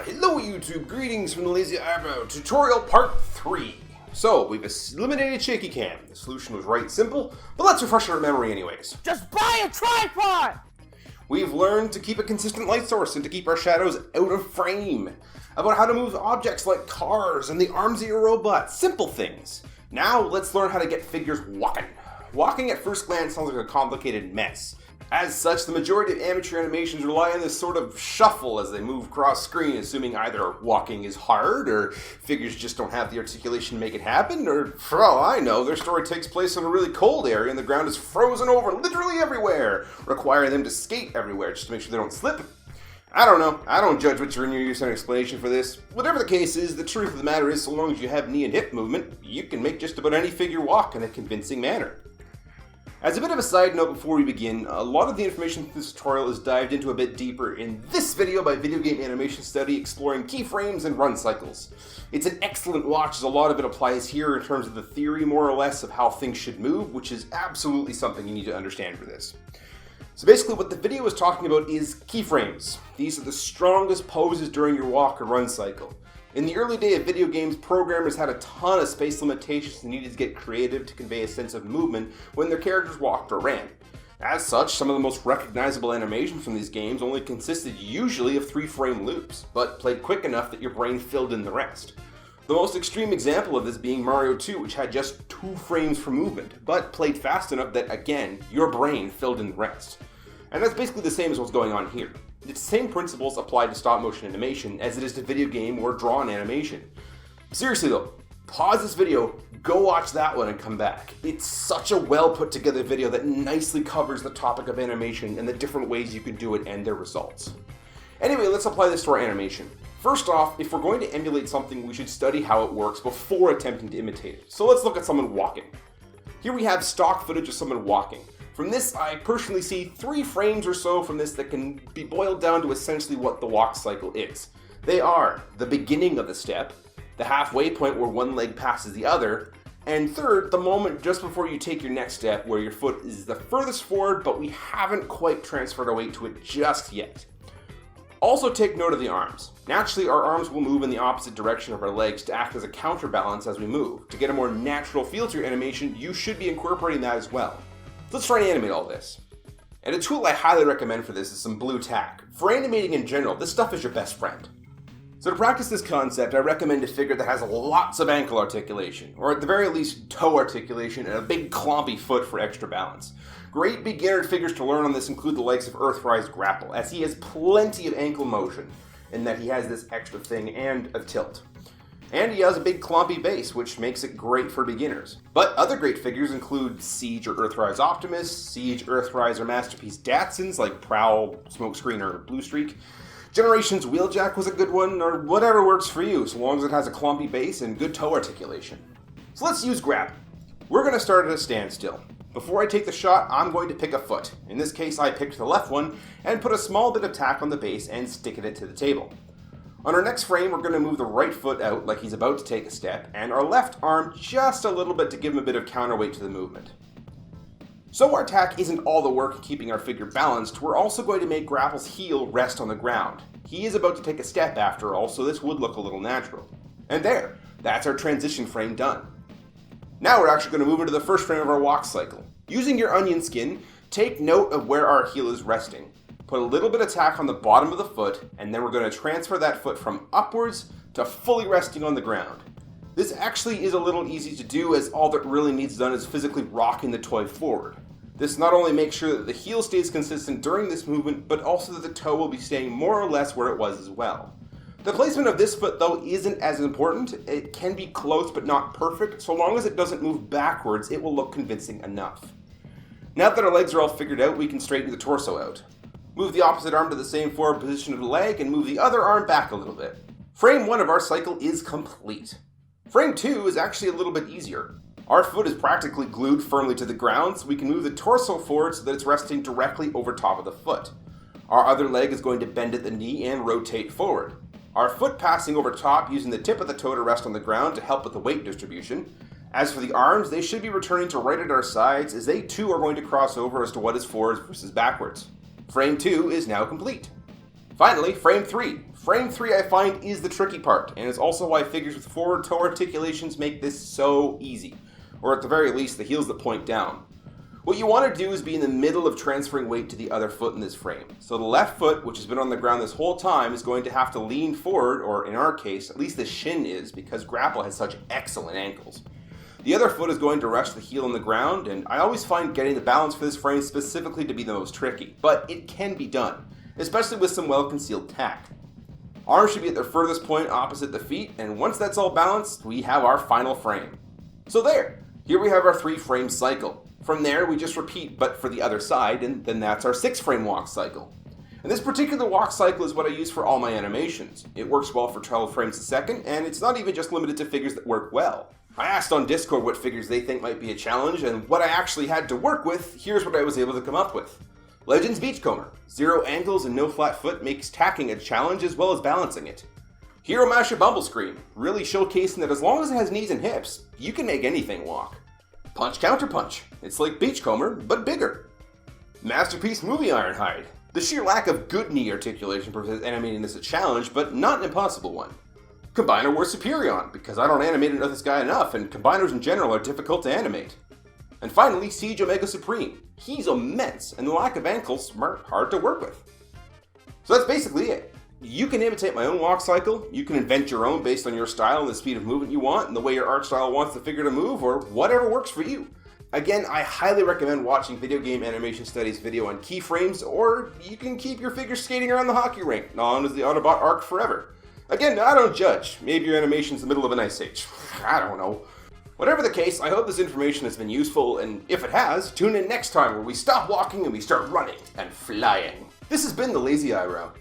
Hello YouTube, greetings from the Lazy Eyebrow, tutorial part 3. So, we've eliminated shaky cam. The solution was right simple, but let's refresh our memory anyways. Just buy a tripod! We've learned to keep a consistent light source and to keep our shadows out of frame. About how to move objects like cars and the arms of your robot, simple things. Now, let's learn how to get figures walking. Walking at first glance sounds like a complicated mess. As such, the majority of amateur animations rely on this sort of shuffle as they move cross screen, assuming either walking is hard, or figures just don't have the articulation to make it happen, or for all I know, their story takes place in a really cold area and the ground is frozen over literally everywhere, requiring them to skate everywhere just to make sure they don't slip. I don't know. I don't judge what you're in your use and explanation for this. Whatever the case is, the truth of the matter is, so long as you have knee and hip movement, you can make just about any figure walk in a convincing manner. As a bit of a side note before we begin, a lot of the information from this tutorial is dived into a bit deeper in this video by Video Game Animation Study exploring keyframes and run cycles. It's an excellent watch as a lot of it applies here in terms of the theory more or less of how things should move, which is absolutely something you need to understand for this. So basically what the video is talking about is keyframes. These are the strongest poses during your walk or run cycle. In the early day of video games, programmers had a ton of space limitations and needed to get creative to convey a sense of movement when their characters walked or ran. As such, some of the most recognizable animations from these games only consisted usually of 3-frame loops, but played quick enough that your brain filled in the rest. The most extreme example of this being Mario 2, which had just 2 frames for movement, but played fast enough that, again, your brain filled in the rest. And that's basically the same as what's going on here. The same principles apply to stop motion animation as it is to video game or drawn animation. Seriously though, pause this video, go watch that one and come back. It's such a well put together video that nicely covers the topic of animation and the different ways you can do it and their results. Anyway, let's apply this to our animation. First off, if we're going to emulate something, we should study how it works before attempting to imitate it. So let's look at someone walking. Here we have stock footage of someone walking. From this, I personally see 3 frames or so from this that can be boiled down to essentially what the walk cycle is. They are the beginning of the step, the halfway point where one leg passes the other, and third, the moment just before you take your next step where your foot is the furthest forward, but we haven't quite transferred our weight to it just yet. Also take note of the arms. Naturally, our arms will move in the opposite direction of our legs to act as a counterbalance as we move. To get a more natural feel to your animation, you should be incorporating that as well. Let's try and animate all this. And a tool I highly recommend for this is some blue tack. For animating in general, this stuff is your best friend. So to practice this concept, I recommend a figure that has lots of ankle articulation, or at the very least toe articulation and a big clompy foot for extra balance. Great beginner figures to learn on this include the likes of Earthrise Grapple, as he has plenty of ankle motion in that he has this extra thing and a tilt. And he has a big clompy base, which makes it great for beginners. But other great figures include Siege or Earthrise Optimus, Siege, Earthrise, or Masterpiece Datsuns like Prowl, Smokescreen, or Bluestreak. Generations Wheeljack was a good one, or whatever works for you, so long as it has a clompy base and good toe articulation. So let's use grab. We're going to start at a standstill. Before I take the shot, I'm going to pick a foot. In this case, I picked the left one, and put a small bit of tack on the base and stick it to the table. On our next frame, we're going to move the right foot out like he's about to take a step, and our left arm just a little bit to give him a bit of counterweight to the movement. So our tack isn't all the work keeping our figure balanced, we're also going to make Grapple's heel rest on the ground. He is about to take a step after all, so this would look a little natural. And there, that's our transition frame done. Now we're actually going to move into the first frame of our walk cycle. Using your onion skin, take note of where our heel is resting. Put a little bit of tack on the bottom of the foot, and then we're going to transfer that foot from upwards to fully resting on the ground. This actually is a little easy to do, as all that really needs done is physically rocking the toy forward. This not only makes sure that the heel stays consistent during this movement, but also that the toe will be staying more or less where it was as well. The placement of this foot though isn't as important. It can be close but not perfect. So long as it doesn't move backwards, it will look convincing enough. Now that our legs are all figured out, we can straighten the torso out. Move the opposite arm to the same forward position of the leg and move the other arm back a little bit. Frame 1 of our cycle is complete. Frame 2 is actually a little bit easier. Our foot is practically glued firmly to the ground, so we can move the torso forward so that it's resting directly over top of the foot. Our other leg is going to bend at the knee and rotate forward. Our foot passing over top using the tip of the toe to rest on the ground to help with the weight distribution. As for the arms, they should be returning to right at our sides as they too are going to cross over as to what is forwards versus backwards. Frame 2 is now complete. Finally, frame 3. Frame 3 I find is the tricky part, and it's also why figures with forward toe articulations make this so easy, or at the very least the heels that point down. What you want to do is be in the middle of transferring weight to the other foot in this frame. So the left foot, which has been on the ground this whole time, is going to have to lean forward, or in our case, at least the shin is, because Grapple has such excellent ankles. The other foot is going to rest the heel on the ground, and I always find getting the balance for this frame specifically to be the most tricky, but it can be done, especially with some well-concealed tack. Arms should be at their furthest point opposite the feet, and once that's all balanced, we have our final frame. So there, here we have our 3-frame cycle. From there, we just repeat, but for the other side, and then that's our 6-frame walk cycle. And this particular walk cycle is what I use for all my animations. It works well for 12 frames a second, and it's not even just limited to figures that work well. I asked on Discord what figures they think might be a challenge, and what I actually had to work with, here's what I was able to come up with. Legends Beachcomber. 0 angles and no flat foot makes tacking a challenge as well as balancing it. Hero Masher Bumblescream, really showcasing that as long as it has knees and hips, you can make anything walk. Punch Counter Punch. It's like Beachcomber, but bigger. Masterpiece Movie Ironhide. The sheer lack of good knee articulation prevents animating this a challenge, but not an impossible one. Combiner War Superion, because I don't animate this guy enough, and combiners in general are difficult to animate. And finally, Siege Omega Supreme. He's immense, and the lack of ankles are hard to work with. So that's basically it. You can imitate my own walk cycle, you can invent your own based on your style and the speed of movement you want, and the way your art style wants the figure to move, or whatever works for you. Again, I highly recommend watching Video Game Animation Studies video on Keyframes, or you can keep your figure skating around the hockey rink, known as the Autobot arc forever. Again, I don't judge. Maybe your animation's in the middle of an ice age. I don't know. Whatever the case, I hope this information has been useful, and if it has, tune in next time where we stop walking and we start running and flying. This has been the Lazy Eyebrow.